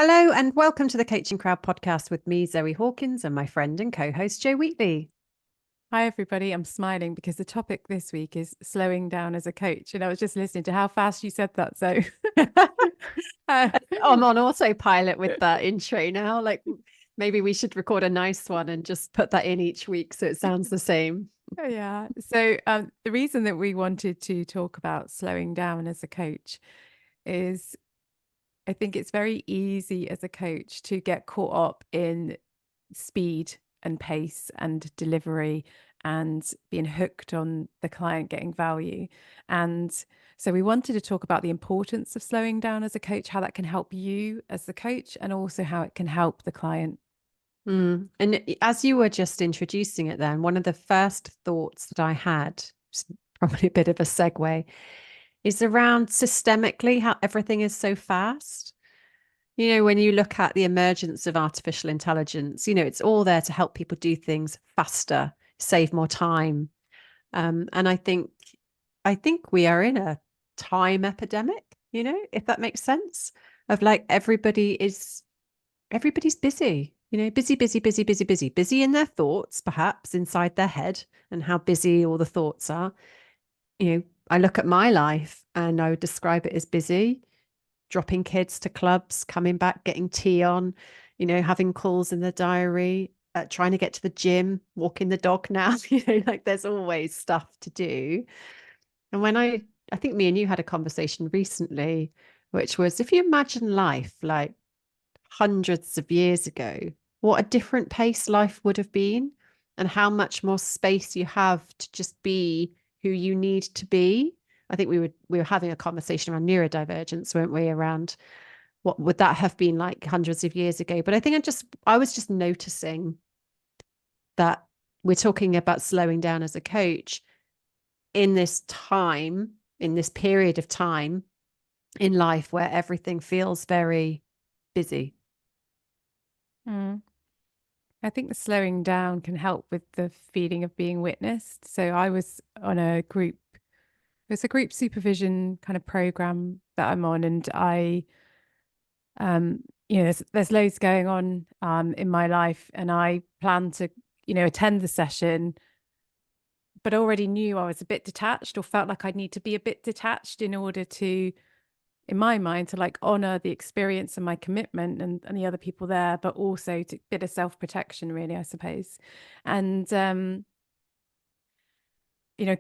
Hello and welcome to the Coaching Crowd podcast with me, Zoe Hawkins, and my friend and co-host Jo Wheatley. Hi, everybody. I'm smiling because the topic this week is slowing down as a coach. And I was just listening to how fast you said that. So, uh, I'm on autopilot with that intro now. Like maybe we should record a nice one and just put that in each week so it sounds the same. yeah. The reason that we wanted to talk about slowing down as a coach is I think it's very easy as a coach to get caught up in speed and pace and delivery and being hooked on the client getting value. And so we wanted to talk about the importance of slowing down as a coach, how that can help you as the coach, and also how it can help the client. And as you were just introducing it then, one of the first thoughts that I had, probably a bit of a segue, is around systemically how everything is so fast. When you look at the emergence of artificial intelligence, it's all there to help people do things faster, save more time. And I think we are in a time epidemic, if that makes sense, of like everybody's busy, busy, busy, busy, busy, busy, busy in their thoughts, perhaps inside their head, and how busy all the thoughts are. I look at my life and I would describe it as busy, dropping kids to clubs, coming back, getting tea on, having calls in the diary, trying to get to the gym, walking the dog now, like there's always stuff to do. And I think me and you had a conversation recently, which was if you imagine life like hundreds of years ago, what a different pace life would have been, and how much more space you have to just be who you need to be. I think we were having a conversation around neurodivergence, weren't we? Around what would that have been like hundreds of years ago? But I think I was just noticing that we're talking about slowing down as a coach in this time, in this period of time in life where everything feels very busy. Mm. I think the slowing down can help with the feeling of being witnessed. So I was on it's a group supervision kind of program that I'm on, and there's loads going on in my life, and I plan to, attend the session, but already knew I was a bit detached or felt like I'd need to be a bit detached in order to, in my mind, to like honor the experience and my commitment and the other people there, but also to bit of self-protection, really, I suppose. And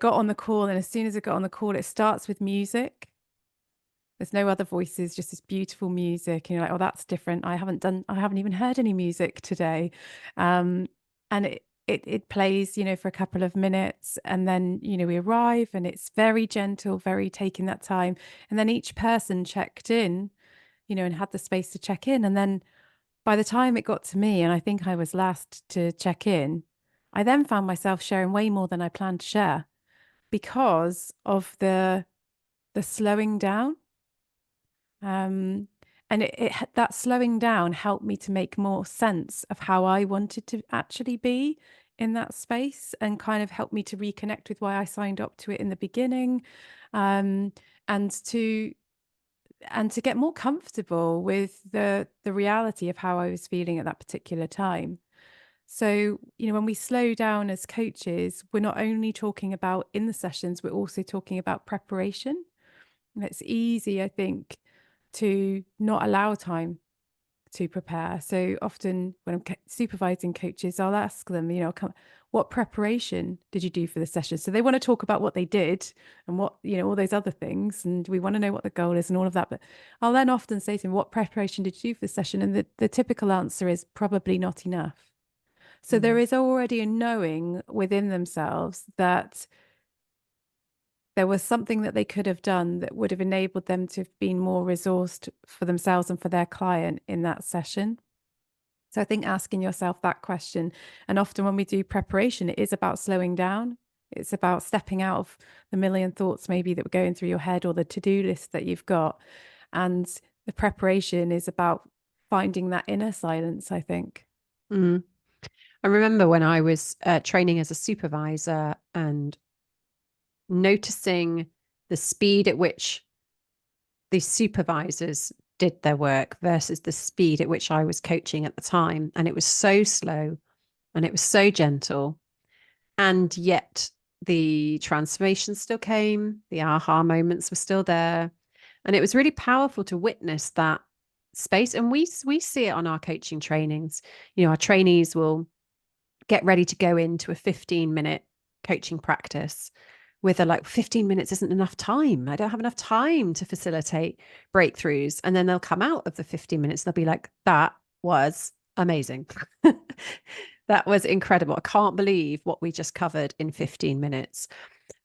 got on the call, and as soon as I got on the call, it starts with music. There's no other voices, just this beautiful music. And you're like, oh, that's different. I haven't even heard any music today. And it plays, for a couple of minutes. And then, we arrive and it's very gentle, very taking that time. And then each person checked in, and had the space to check in. And then by the time it got to me, and I think I was last to check in, I then found myself sharing way more than I planned to share because of the slowing down. And that slowing down helped me to make more sense of how I wanted to actually be in that space, and kind of helped me to reconnect with why I signed up to it in the beginning, um, and to get more comfortable with the reality of how I was feeling at that particular time. So, when we slow down as coaches, we're not only talking about in the sessions, we're also talking about preparation. And it's easy, I think, to not allow time to prepare. So often when I'm supervising coaches, I'll ask them, what preparation did you do for the session? So they want to talk about what they did and what, all those other things. And we want to know what the goal is and all of that. But I'll then often say to them, what preparation did you do for the session? And the typical answer is probably not enough. So there Mm. is already a knowing within themselves that there was something that they could have done that would have enabled them to have been more resourced for themselves and for their client in that session. So I think asking yourself that question, and often when we do preparation, it is about slowing down. It's about stepping out of the million thoughts maybe that were going through your head or the to-do list that you've got. And the preparation is about finding that inner silence, I think. Mm. I remember when I was training as a supervisor and noticing the speed at which the supervisors did their work versus the speed at which I was coaching at the time. And it was so slow and it was so gentle. And yet the transformation still came, the aha moments were still there. And it was really powerful to witness that space. And we see it on our coaching trainings. You know, our trainees will get ready to go into a 15-minute coaching practice with a like 15 minutes isn't enough time. I don't have enough time to facilitate breakthroughs. And then they'll come out of the 15 minutes, they'll be like, that was amazing. That was incredible. I can't believe what we just covered in 15 minutes.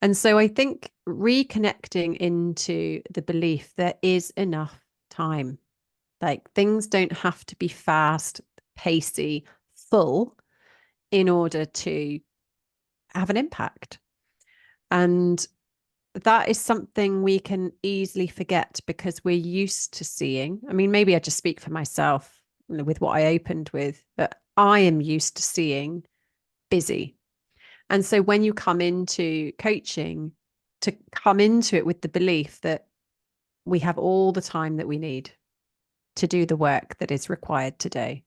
And so I think reconnecting into the belief there is enough time. Like things don't have to be fast, pacey, full in order to have an impact. And that is something we can easily forget because we're used to seeing. I mean, maybe I just speak for myself with what I opened with, but I am used to seeing busy. And so when you come into coaching, to come into it with the belief that we have all the time that we need to do the work that is required today.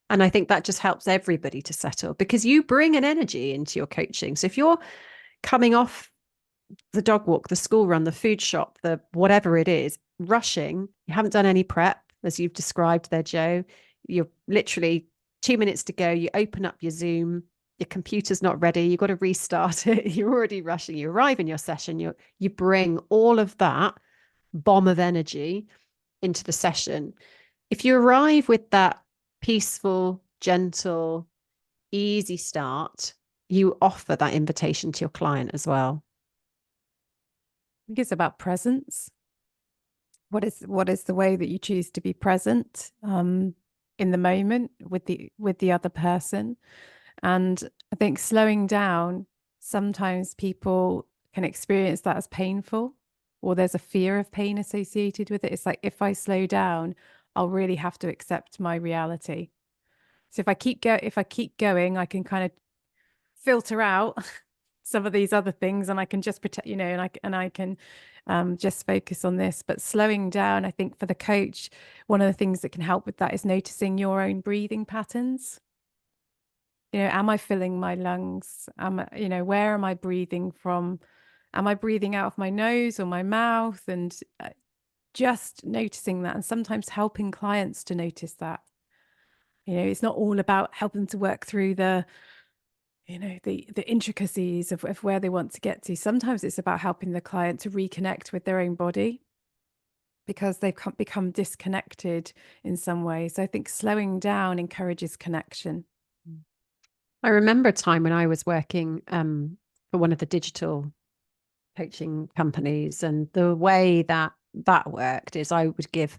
And I think that just helps everybody to settle because you bring an energy into your coaching. So if you're coming off the dog walk, the school run, the food shop, the whatever it is, rushing, you haven't done any prep, as you've described there, Jo. You're literally 2 minutes to go. You open up your Zoom, your computer's not ready. You've got to restart it. You're already rushing. You arrive in your session. You bring all of that bomb of energy into the session. If you arrive with that peaceful, gentle, easy start, you offer that invitation to your client as well. I think it's about presence. What is the way that you choose to be present in the moment with the other person? And I think slowing down, sometimes people can experience that as painful, or there's a fear of pain associated with it. It's like, if I slow down, I'll really have to accept my reality. So if I keep going, I can kind of filter out some of these other things, and I can just protect, and I can just focus on this. But slowing down, I think for the coach, one of the things that can help with that is noticing your own breathing patterns. Am I filling my lungs? Where am I breathing from? Am I breathing out of my nose or my mouth? And just noticing that, and sometimes helping clients to notice that. It's not all about helping to work through the intricacies of where they want to get to. Sometimes it's about helping the client to reconnect with their own body because they've become disconnected in some way. So I think slowing down encourages connection. I remember a time when I was working for one of the digital coaching companies, and the way that worked is I would give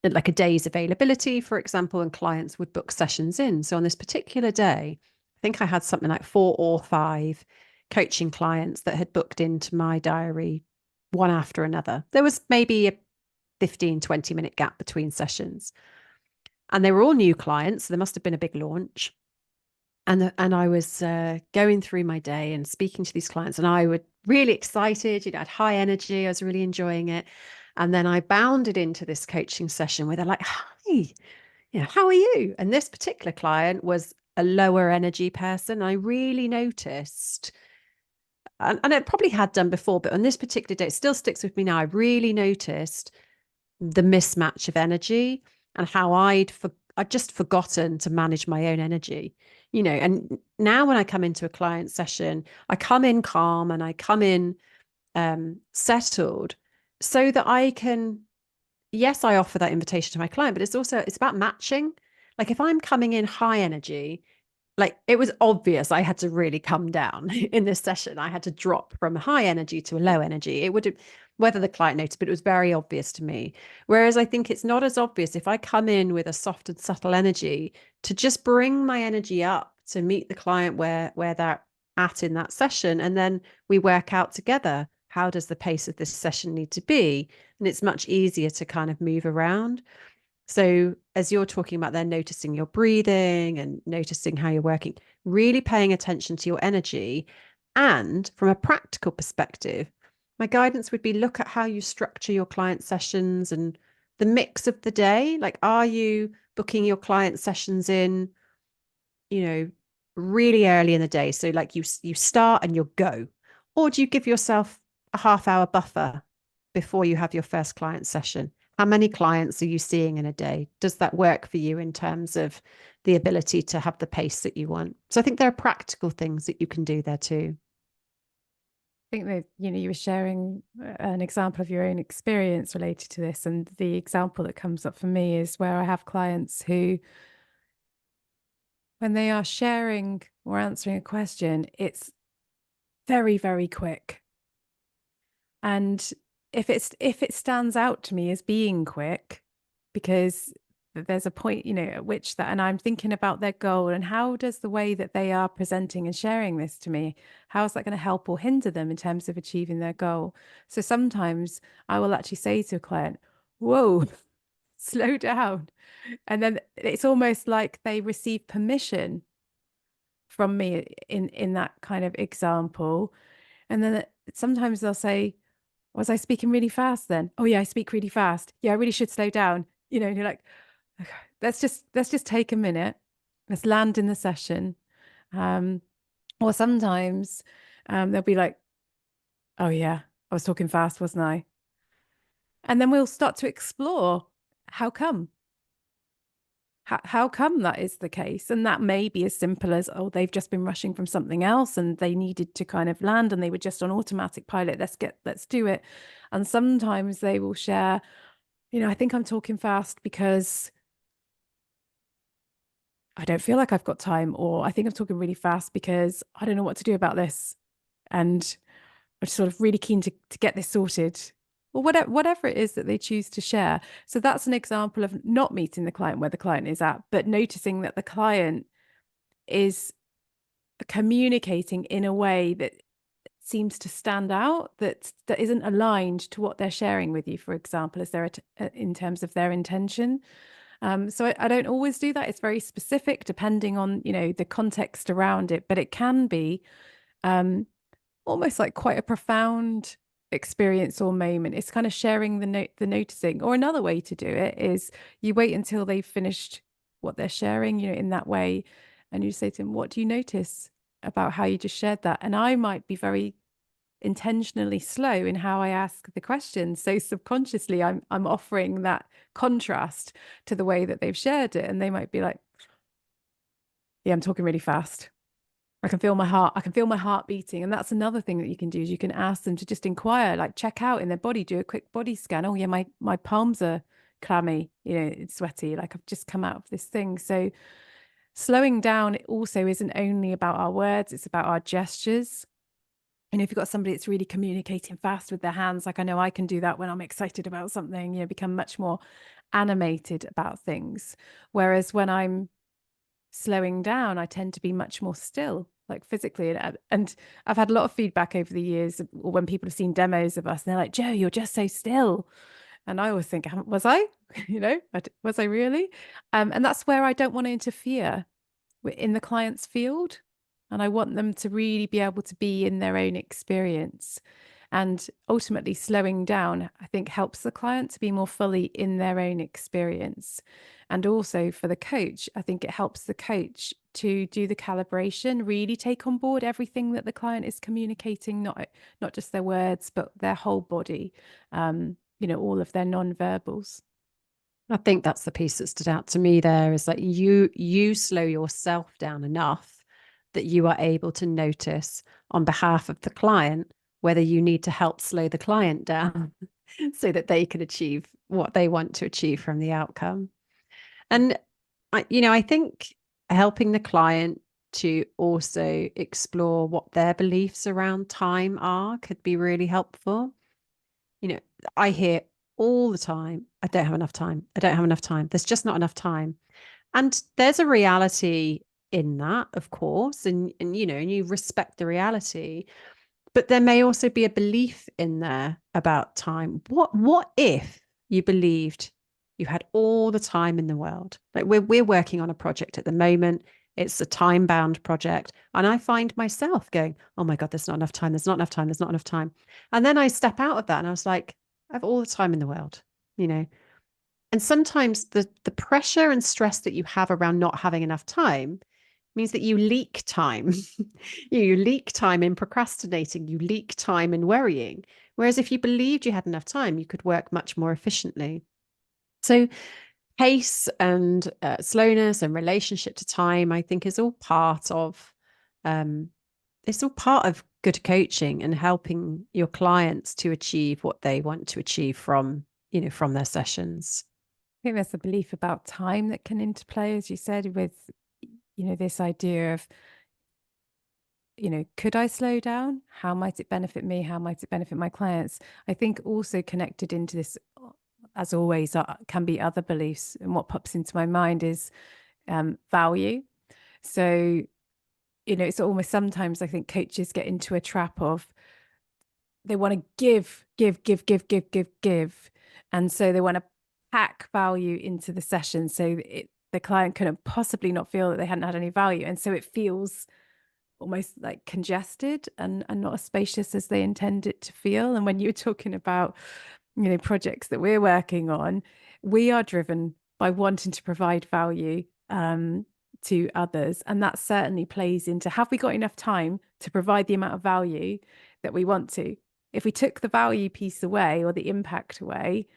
like a day's availability, for example, and clients would book sessions in. So on this particular day, I think I had something like 4 or 5 coaching clients that had booked into my diary one after another. There was maybe a 15-20 minute gap between sessions, and they were all new clients. So there must have been a big launch. And I was going through my day and speaking to these clients, and I was really excited. I had high energy. I was really enjoying it. And then I bounded into this coaching session where they're like, "Hi, how are you?" And this particular client was a lower energy person. I really noticed, and I probably had done before, but on this particular day, it still sticks with me now. I really noticed the mismatch of energy and how I'd just forgotten to manage my own energy. And now when I come into a client session, I come in calm and I come in settled so that I can, yes, I offer that invitation to my client, but it's about matching. Like if I'm coming in high energy, like it was obvious I had to really come down in this session. I had to drop from high energy to a low energy. It would have, whether the client noticed, but it was very obvious to me. Whereas I think it's not as obvious if I come in with a soft and subtle energy to just bring my energy up to meet the client where they're at in that session. And then we work out together, how does the pace of this session need to be? And it's much easier to kind of move around. So as you're talking about then noticing your breathing and noticing how you're working, really paying attention to your energy. And from a practical perspective, my guidance would be look at how you structure your client sessions and the mix of the day? Like, are you booking your client sessions in, really early in the day? So like you start and you'll go, or do you give yourself a half-hour buffer before you have your first client session? How many clients are you seeing in a day? Does that work for you in terms of the ability to have the pace that you want? So I think there are practical things that you can do there too. I think that, you were sharing an example of your own experience related to this. And the example that comes up for me is where I have clients who, when they are sharing or answering a question, it's very, very quick. And if it stands out to me as being quick, because there's a point, at which that, and I'm thinking about their goal and how does the way that they are presenting and sharing this to me, how is that going to help or hinder them in terms of achieving their goal? So sometimes I will actually say to a client, whoa, slow down. And then it's almost like they receive permission from me in that kind of example. And then sometimes they'll say, was I speaking really fast then? Oh yeah, I speak really fast. Yeah, I really should slow down. And you're like, okay, let's just take a minute. Let's land in the session. Or sometimes they'll be like, oh yeah, I was talking fast, wasn't I? And then we'll start to explore how come? How come that is the case? And that may be as simple as, oh, they've just been rushing from something else and they needed to kind of land and they were just on automatic pilot. Let's do it. And sometimes they will share, I think I'm talking fast because I don't feel like I've got time, or I think I'm talking really fast because I don't know what to do about this. And I'm sort of really keen to get this sorted, or whatever it is that they choose to share. So that's an example of not meeting the client where the client is at, but noticing that the client is communicating in a way that seems to stand out, that isn't aligned to what they're sharing with you, for example, as they're in terms of their intention. So I don't always do that. It's very specific depending on, the context around it, but it can be almost like quite a profound experience or moment. It's kind of sharing the noticing. Or another way to do it is you wait until they've finished what they're sharing, in that way, and you say to them, what do you notice about how you just shared that? And I might be very intentionally slow in how I ask the question. So subconsciously I'm offering that contrast to the way that they've shared it. And they might be like, yeah, I'm talking really fast. I can feel my heart beating. And that's another thing that you can do, is you can ask them to just inquire, like check out in their body, do a quick body scan. Oh yeah, my palms are clammy, it's sweaty, like I've just come out of this thing. So slowing down also isn't only about our words, it's about our gestures. And if you've got somebody that's really communicating fast with their hands, like I know I can do that when I'm excited about something, become much more animated about things. Whereas when I'm slowing down, I tend to be much more still, like physically. And I've had a lot of feedback over the years, or when people have seen demos of us, and they're like, Jo, you're just so still. And I always think, was I? Was I really? And that's where I don't want to interfere in the client's field. And I want them to really be able to be in their own experience. And ultimately, slowing down, I think, helps the client to be more fully in their own experience. And also for the coach, I think it helps the coach to do the calibration, really take on board everything that the client is communicating, not just their words, but their whole body, all of their non-verbals. I think that's the piece that stood out to me there, is that you slow yourself down enough that you are able to notice on behalf of the client whether you need to help slow the client down so that they can achieve what they want to achieve from the outcome. And I think helping the client to also explore what their beliefs around time are could be really helpful. I hear all the time, I don't have enough time. I don't have enough time. There's just not enough time. And there's a reality in that, of course, and you respect the reality. But there may also be a belief in there about time. What if you believed you had all the time in the world? Like we're working on a project at the moment. It's a time-bound project. And I find myself going, oh my God, there's not enough time. There's not enough time. There's not enough time. And then I step out of that and I was like, I have all the time in the world, And sometimes the pressure and stress that you have around not having enough time means that you leak time. You leak time in procrastinating, you leak time in worrying. Whereas if you believed you had enough time, you could work much more efficiently. So pace and slowness and relationship to time, I think, is all part of it's all part of good coaching and helping your clients to achieve what they want to achieve from, from their sessions. I think there's a belief about time that can interplay, as you said, with, this idea of, could I slow down? How might it benefit me? How might it benefit my clients? I think also connected into this, as always, can be other beliefs. And what pops into my mind is value. So, it's almost sometimes I think coaches get into a trap of they want to give. And so they want to pack value into the session so the client couldn't possibly not feel that they hadn't had any value. And so it feels almost like congested and not as spacious as they intend it to feel. And when you were talking about, projects that we're working on, we are driven by wanting to provide value to others. And that certainly plays into, have we got enough time to provide the amount of value that we want to? If we took the value piece away or the impact away,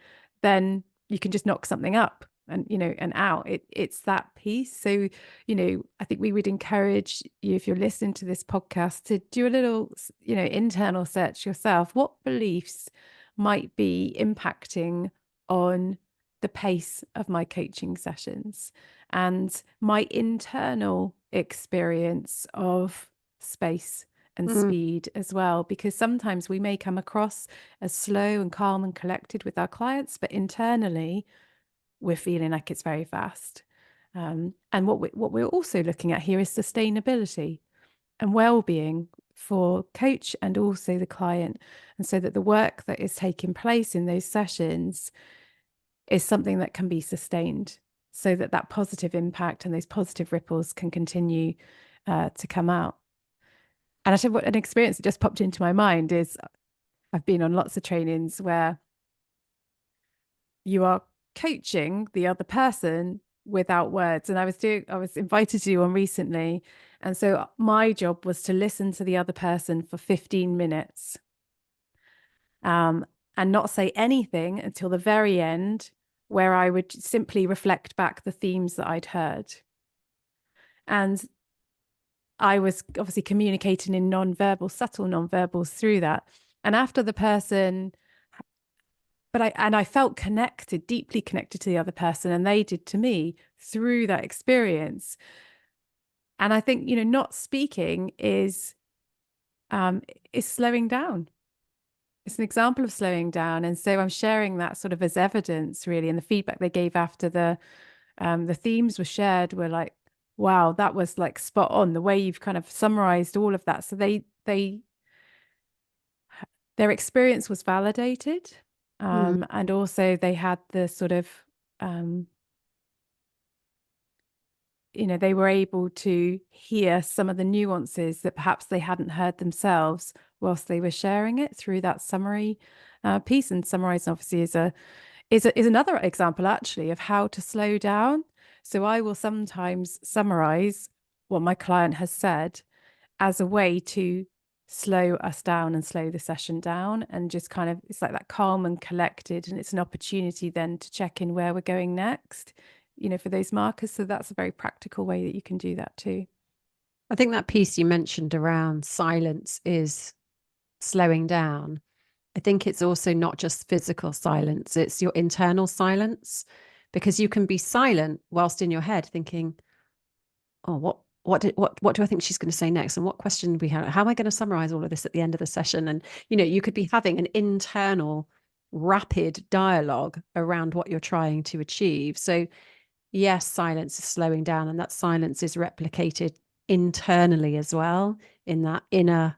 then you can just knock something up and and out. It's that piece. So I think we would encourage you, if you're listening to this podcast, to do a little internal search yourself. What beliefs might be impacting on the pace of my coaching sessions and my internal experience of space and speed as well? Because sometimes we may come across as slow and calm and collected with our clients, but internally we're feeling like it's very fast. And what we're also looking at here is sustainability and well-being for coach and also the client, and so that the work that is taking place in those sessions is something that can be sustained, so that that positive impact and those positive ripples can continue to come out. And I think what an experience that just popped into my mind is I've been on lots of trainings where you are coaching the other person without words. And I was invited to do one recently. And so my job was to listen to the other person for 15 minutes and not say anything until the very end, where I would simply reflect back the themes that I'd heard. And I was obviously communicating in subtle nonverbals through that. And after the person, I felt connected, deeply connected to the other person, and they did to me through that experience. And I think, not speaking is slowing down. It's an example of slowing down. And so I'm sharing that sort of as evidence, really. And the feedback they gave after the themes were shared were like, wow, that was like spot on, the way you've kind of summarized all of that. So their experience was validated. And also they had the sort of, they were able to hear some of the nuances that perhaps they hadn't heard themselves whilst they were sharing it through that summary piece. And summarizing obviously is another example actually of how to slow down. So I will sometimes summarize what my client has said as a way to slow us down and slow the session down, and just kind of, it's like that calm and collected, and it's an opportunity then to check in where we're going next, for those markers. So that's a very practical way that you can do that too. I think that piece you mentioned around silence is slowing down. I think it's also not just physical silence, it's your internal silence, because you can be silent whilst in your head thinking, oh, what do I think she's going to say next? And what question do we have? How am I going to summarize all of this at the end of the session? And, you could be having an internal rapid dialogue around what you're trying to achieve. So yes, silence is slowing down, and that silence is replicated internally as well, in that inner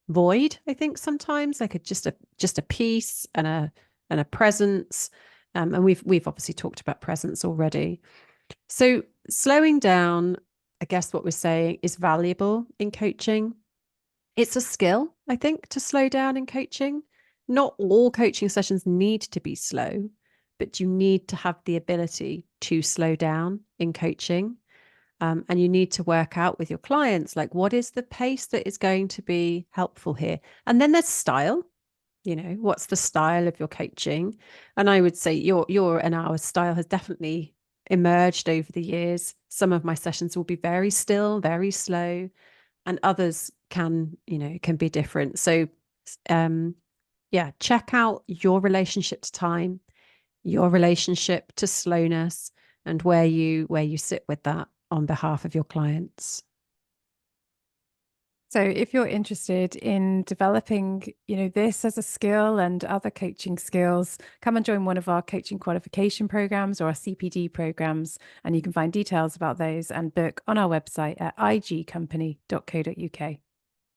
void. I think sometimes like just a peace and a presence. And we've obviously talked about presence already. So slowing down, I guess what we're saying, is valuable in coaching. It's a skill, I think, to slow down in coaching. Not all coaching sessions need to be slow, but you need to have the ability to slow down in coaching. And you need to work out with your clients, like, what is the pace that is going to be helpful here? And then there's style. What's the style of your coaching? And I would say and our style has definitely emerged over the years. Some of my sessions will be very still, very slow, and others can be different. So check out your relationship to time, your relationship to slowness, and where you sit with that on behalf of your clients. So if you're interested in developing, this as a skill and other coaching skills, come and join one of our coaching qualification programs or our CPD programs, and you can find details about those and book on our website at igcompany.co.uk.